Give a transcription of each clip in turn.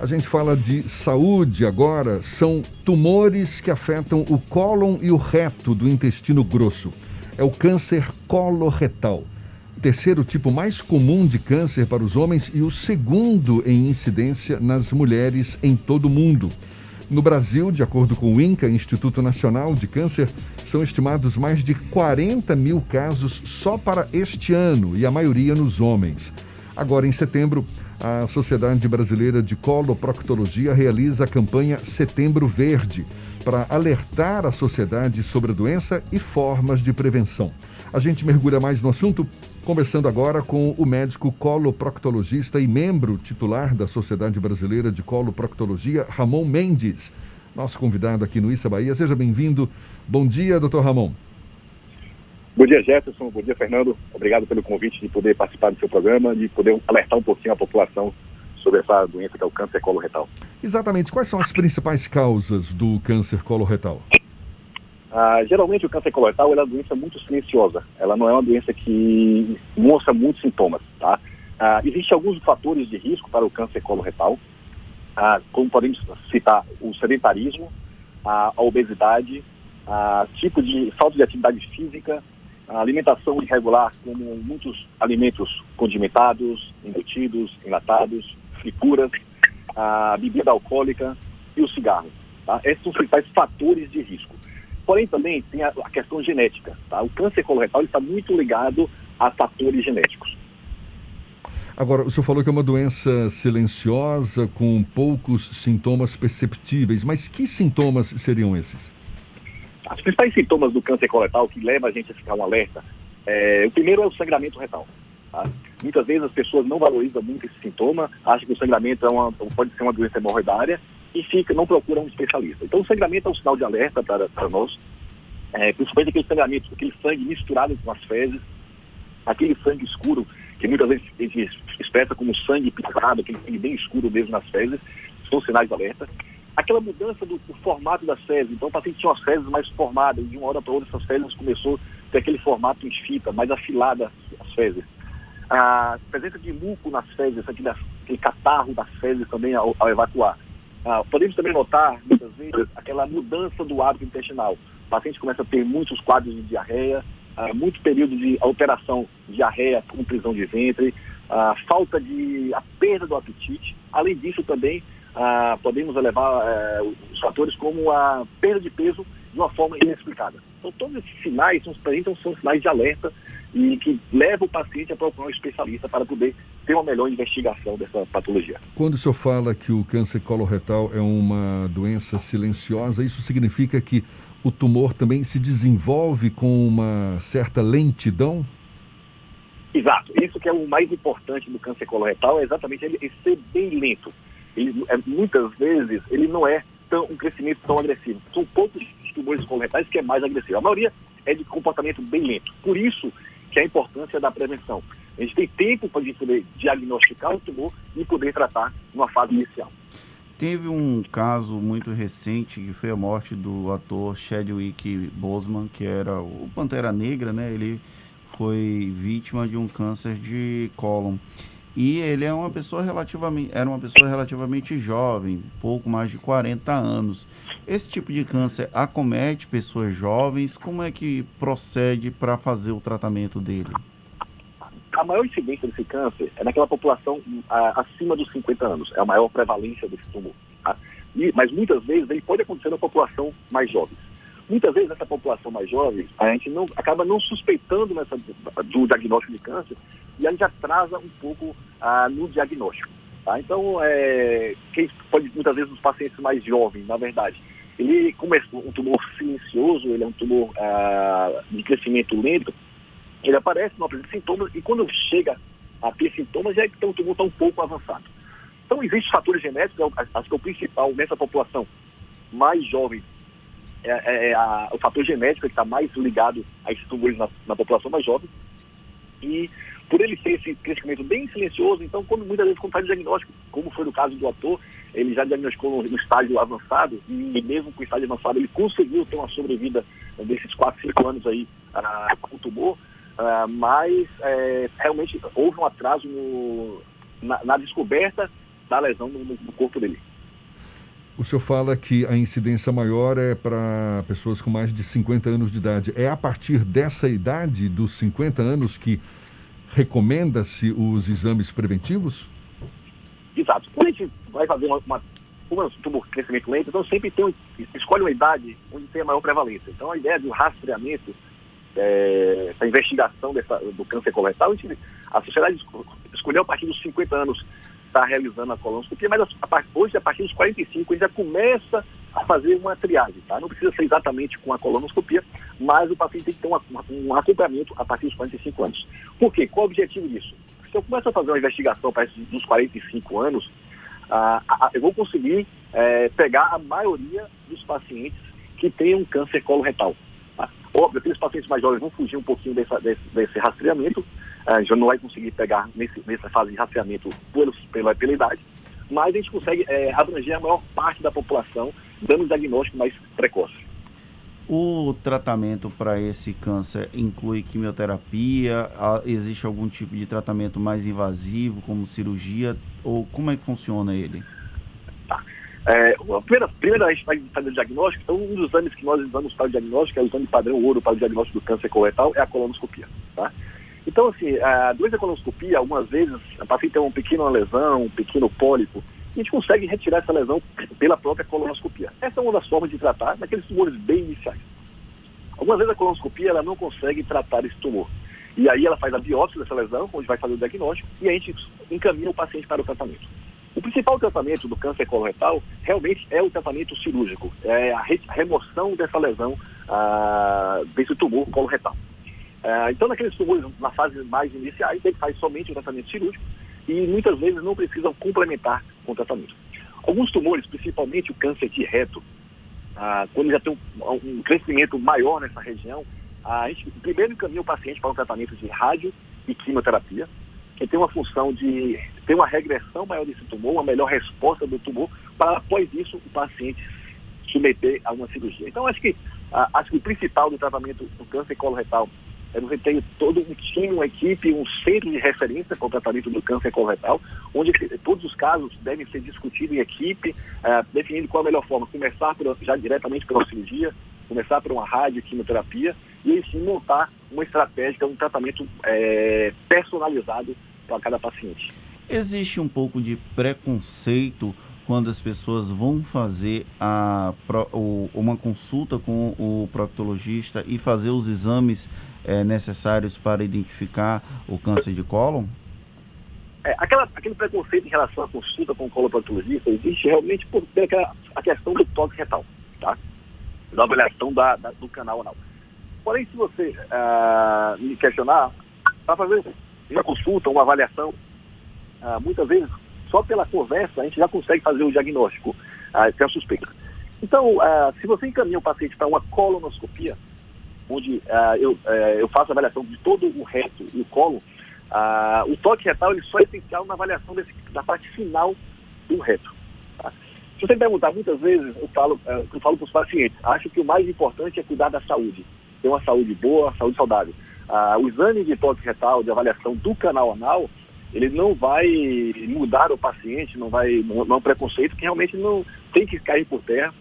A gente fala de saúde agora. São tumores que afetam o cólon e o reto do intestino grosso. É o câncer coloretal. Terceiro tipo mais comum de câncer para os homens e o segundo em incidência nas mulheres em todo o mundo. No Brasil, de acordo com o INCA, Instituto Nacional de Câncer, são estimados mais de 40 mil casos só para este ano e a maioria nos homens. Agora, em setembro, a Sociedade Brasileira de Coloproctologia realiza a campanha Setembro Verde para alertar a sociedade sobre a doença e formas de prevenção. A gente mergulha mais no assunto conversando agora com o médico coloproctologista e membro titular da Sociedade Brasileira de Coloproctologia, Ramon Mendes, nosso convidado aqui no Issa Bahia. Seja bem-vindo. Bom dia, doutor Ramon. Bom dia, Jefferson. Bom dia, Fernando. Obrigado pelo convite de poder participar do seu programa, de poder alertar um pouquinho a população sobre essa doença que é o câncer coloretal. Exatamente. Quais são as principais causas do câncer coloretal? Geralmente o câncer coloretal é uma doença muito silenciosa. Ela não é uma doença que mostra muitos sintomas, tá? Existem alguns fatores de risco para o câncer coloretal, como podemos citar o sedentarismo, a obesidade, tipo de falta de atividade física, a alimentação irregular, como muitos alimentos condimentados, embutidos, enlatados, frituras, a bebida alcoólica e o cigarro. Tá? Esses são os principais fatores de risco. Porém, também tem a questão genética. Tá? O câncer coloretal está muito ligado a fatores genéticos. Agora, o senhor falou que é uma doença silenciosa, com poucos sintomas perceptíveis, mas que sintomas seriam esses? Os principais sintomas do câncer coloretal que levam a gente a ficar um alerta, o primeiro é o sangramento retal. Tá? Muitas vezes as pessoas não valorizam muito esse sintoma, acham que o sangramento pode ser uma doença hemorroidária e não procuram um especialista. Então o sangramento é um sinal de alerta para nós, principalmente aquele sangramento, aquele sangue misturado com as fezes, aquele sangue escuro, que muitas vezes a gente expressa como sangue picado, aquele sangue bem escuro mesmo nas fezes, são sinais de alerta. Aquela mudança do formato das fezes, então o paciente tinha as fezes mais formadas, e de uma hora para outra essas fezes começou a ter aquele formato em fita, mais afilada as fezes. A presença de muco nas fezes, aquele catarro das fezes também ao evacuar. Podemos também notar, muitas vezes, aquela mudança do hábito intestinal. O paciente começa a ter muitos quadros de diarreia, muito período de alteração, diarreia com prisão de ventre, a perda do apetite. Além disso, também podemos elevar os fatores como a perda de peso de uma forma inexplicada. Então, todos esses sinais são sinais de alerta e que levam o paciente a procurar um especialista para poder ter uma melhor investigação dessa patologia. Quando o senhor fala que o câncer coloretal é uma doença silenciosa, isso significa que o tumor também se desenvolve com uma certa lentidão? Exato. Isso que é o mais importante do câncer coloretal, é exatamente ele ser bem lento. Muitas vezes ele não é um crescimento tão agressivo. São poucos tumores coloretais que é mais agressivo. A maioria é de comportamento bem lento. Por isso que a importância da prevenção. A gente tem tempo para a gente poder diagnosticar o tumor e poder tratar numa fase inicial. Teve um caso muito recente que foi a morte do ator Chadwick Boseman, que era o Pantera Negra, né? Ele foi vítima de um câncer de cólon. E ele era uma pessoa relativamente jovem, pouco mais de 40 anos. Esse tipo de câncer acomete pessoas jovens? Como é que procede para fazer o tratamento dele? A maior incidência desse câncer é naquela população acima dos 50 anos. É a maior prevalência desse tumor. Tá? Mas muitas vezes ele pode acontecer na população mais jovem. Muitas vezes essa população mais jovem, a gente acaba não suspeitando do diagnóstico de câncer e a gente atrasa um pouco no diagnóstico. Tá? Então, muitas vezes os pacientes mais jovens, na verdade, ele, como é um tumor silencioso, ele é um tumor de crescimento lento, ele aparece, não apresenta sintomas, e quando chega a ter sintomas, já é que o tumor está um pouco avançado. Então, existem fatores genéticos, acho que é o principal nessa população mais jovem, o fator genético que está mais ligado a esses tumores na população mais jovem. E por ele ter esse crescimento bem silencioso, então muitas vezes quando faz o diagnóstico, como foi no caso do ator, ele já diagnosticou no estágio avançado, e mesmo com o estágio avançado ele conseguiu ter uma sobrevida desses 4, 5 anos aí com o tumor, mas realmente houve um atraso na descoberta da lesão no corpo dele. O senhor fala que a incidência maior é para pessoas com mais de 50 anos de idade. É a partir dessa idade, dos 50 anos, que recomenda-se os exames preventivos? Exato. Quando a gente vai fazer como é um tumor de crescimento lento, então sempre escolhe uma idade onde tem a maior prevalência. Então a ideia do rastreamento, essa investigação do câncer coloretal, a sociedade escolheu a partir dos 50 anos estar realizando a colonoscopia, mas hoje, a partir dos 45, a gente já começa a fazer uma triagem, tá? Não precisa ser exatamente com a colonoscopia, mas o paciente tem que ter um acompanhamento a partir dos 45 anos. Por quê? Qual o objetivo disso? Se eu começo a fazer uma investigação a partir dos 45 anos, eu vou conseguir pegar a maioria dos pacientes que tenham câncer coloretal. Tá? Óbvio, aqueles pacientes mais jovens vão fugir um pouquinho desse rastreamento, já não vai conseguir pegar nessa fase de rastreamento pela idade, mas a gente consegue abranger a maior parte da população, dando um diagnóstico mais precoce. O tratamento para esse câncer inclui quimioterapia? Existe algum tipo de tratamento mais invasivo, como cirurgia? Ou como é que funciona ele? Tá. Primeiro a gente vai fazer o diagnóstico. Então, um dos exames que nós usamos para o diagnóstico, é o exame padrão ouro para o diagnóstico do câncer coloretal, é a colonoscopia. Tá? Então, assim, durante a colonoscopia, algumas vezes, a paciente tem uma pequena lesão, um pequeno pólipo, e a gente consegue retirar essa lesão pela própria colonoscopia. Essa é uma das formas de tratar naqueles tumores bem iniciais. Algumas vezes a colonoscopia ela não consegue tratar esse tumor. E aí ela faz a biópsia dessa lesão, onde vai fazer o diagnóstico, e a gente encaminha o paciente para o tratamento. O principal tratamento do câncer coloretal realmente é o tratamento cirúrgico, é a remoção dessa lesão, desse tumor coloretal. Então, naqueles tumores, na fase mais iniciais, ele faz somente o tratamento cirúrgico e muitas vezes não precisam complementar com o tratamento. Alguns tumores, principalmente o câncer de reto, quando já tem um crescimento maior nessa região, a gente primeiro encaminha o paciente para um tratamento de rádio e quimioterapia, que tem uma função de ter uma regressão maior desse tumor, uma melhor resposta do tumor, para após isso o paciente submeter a uma cirurgia. Então, acho que o principal do tratamento do câncer coloretal é você ter todo um time, uma equipe, um centro de referência para o tratamento do câncer coloretal, onde todos os casos devem ser discutidos em equipe, definindo qual a melhor forma. Começar já diretamente pela cirurgia, começar por uma rádio, quimioterapia, e aí sim montar uma estratégia, um tratamento personalizado para cada paciente. Existe um pouco de preconceito quando as pessoas vão fazer uma consulta com o proctologista e fazer os exames necessários para identificar o câncer de cólon? Aquele preconceito em relação à consulta com o coloproctologista existe realmente por ter a questão do toque retal, tá? Da avaliação do canal anal. Porém, se você me questionar, para fazer uma consulta, uma avaliação, muitas vezes, só pela conversa, a gente já consegue fazer o diagnóstico, que é a suspeita. Então, se você encaminha o paciente para uma colonoscopia, onde eu faço a avaliação de todo o reto e o cólon, o toque retal ele só é essencial na avaliação da parte final do reto. Tá? Se você me perguntar, muitas vezes eu falo para os pacientes, acho que o mais importante é cuidar da saúde, ter uma saúde boa, uma saúde saudável. O exame de toque retal, de avaliação do canal anal, ele não vai mudar o paciente, não é um preconceito que realmente não tem que cair por terra.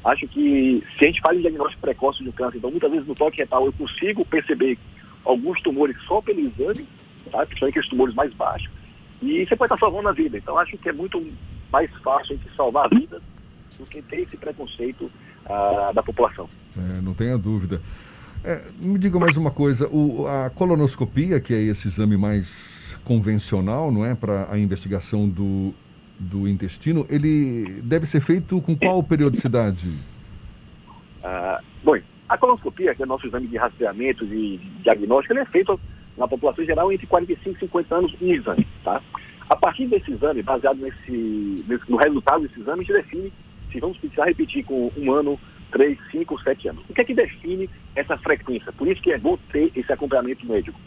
Acho que se a gente faz um diagnóstico precoce de um câncer, então muitas vezes no toque retal eu consigo perceber alguns tumores só pelo exame, tá? Principalmente aqueles tumores mais baixos, e você pode estar salvando a vida. Então acho que é muito mais fácil a gente salvar a vida do que ter esse preconceito da população. Não tenha dúvida. Me diga mais uma coisa, a colonoscopia, que é esse exame mais convencional, não é, para a investigação do intestino, ele deve ser feito com qual periodicidade? Bom, a colonoscopia, que é o nosso exame de rastreamento e diagnóstico, ele é feito na população geral entre 45 e 50 anos um exame, tá? A partir desse exame, baseado no resultado desse exame, a gente define se vamos precisar repetir com 1 ano, 3, 5, 7 anos. O que é que define essa frequência? Por isso que é bom ter esse acompanhamento médico.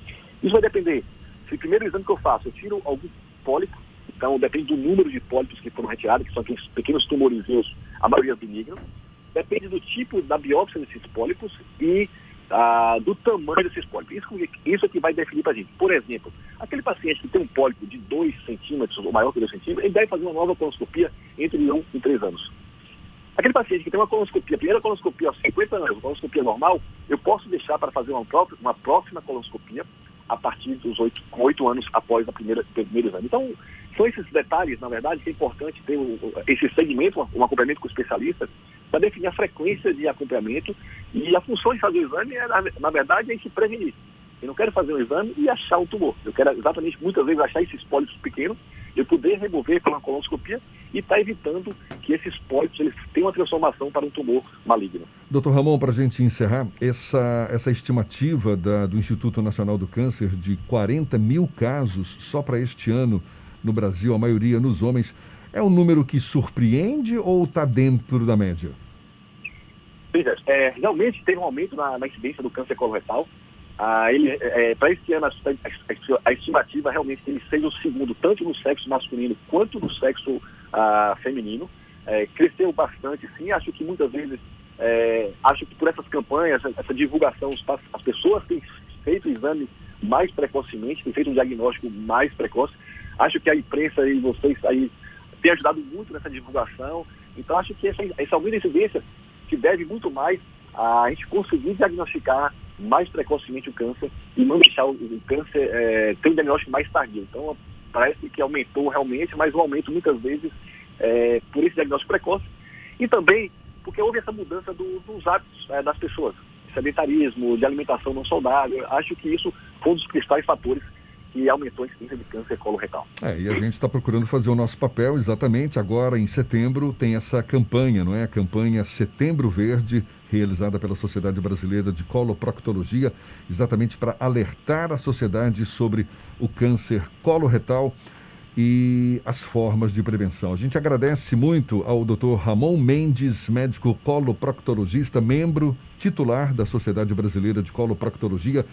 Isso vai depender. Se o primeiro exame que eu faço, eu tiro algum pólipo, então depende do número de pólipos que foram retirados, que são aqueles pequenos tumorizinhos, a maioria benignos. Depende do tipo da biópsia desses pólipos e do tamanho desses pólipos. Isso é que vai definir para a gente. Por exemplo, aquele paciente que tem um pólipo de 2 centímetros ou maior que 2 centímetros, ele deve fazer uma nova colonoscopia entre 1 e 3 anos. Aquele paciente que tem uma colonoscopia, primeira colonoscopia aos 50 anos, uma colonoscopia normal, eu posso deixar para fazer uma próxima colonoscopia a partir dos 8 anos após o primeiro exame. Então, são esses detalhes, na verdade, que é importante ter esse segmento, um acompanhamento com o especialista, para definir a frequência de acompanhamento, e a função de fazer o exame, na verdade, é se prevenir. Eu não quero fazer um exame e achar o tumor. Eu quero exatamente, muitas vezes, achar esses pólipos pequenos, eu poder remover com uma colonoscopia e estar evitando que esses pólipos eles tenham uma transformação para um tumor maligno. Doutor Ramon, para a gente encerrar, essa estimativa do Instituto Nacional do Câncer de 40 mil casos só para este ano no Brasil, a maioria nos homens, é um número que surpreende ou está dentro da média? Realmente teve um aumento na incidência do câncer coloretal. Para esse ano, a estimativa realmente que ele seja o segundo, tanto no sexo masculino quanto no sexo feminino. Cresceu bastante, sim. Acho que muitas vezes, acho que por essas campanhas, essa divulgação, as pessoas têm feito o exame mais precocemente, têm feito um diagnóstico mais precoce. Acho que a imprensa e vocês aí têm ajudado muito nessa divulgação. Então, acho que essa aumento de incidência se deve muito mais a gente conseguir diagnosticar mais precocemente o câncer e não deixar o câncer ter um diagnóstico mais tardio. Então, parece que aumentou realmente, mas o aumento muitas vezes por esse diagnóstico precoce e também porque houve essa mudança dos hábitos das pessoas, sedentarismo, de alimentação não saudável. Acho que isso foi um dos principais fatores que aumentou a incidência de câncer coloretal. E a gente está procurando fazer o nosso papel exatamente agora em setembro, tem essa campanha, não é? A campanha Setembro Verde, realizada pela Sociedade Brasileira de Coloproctologia, exatamente para alertar a sociedade sobre o câncer coloretal e as formas de prevenção. A gente agradece muito ao Dr. Ramon Mendes, médico coloproctologista, membro titular da Sociedade Brasileira de Coloproctologia.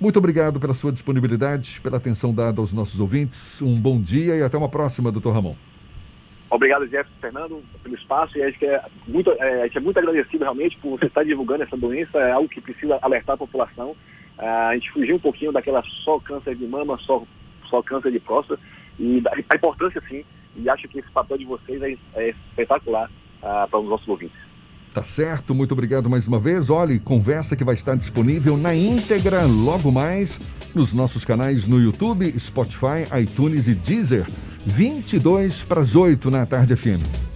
Muito obrigado pela sua disponibilidade, pela atenção dada aos nossos ouvintes. Um bom dia e até uma próxima, Dr. Ramon. Obrigado, Jefferson, Fernando, pelo espaço. E a gente é muito agradecido realmente por você estar divulgando essa doença. É algo que precisa alertar a população. A gente fugiu um pouquinho daquela só câncer de mama, só câncer de próstata. E a importância, sim. E acho que esse papel de vocês é espetacular para os nossos ouvintes. Tá certo, muito obrigado mais uma vez. Olha, conversa que vai estar disponível na íntegra logo mais nos nossos canais no YouTube, Spotify, iTunes e Deezer, 7:52 na tarde FM.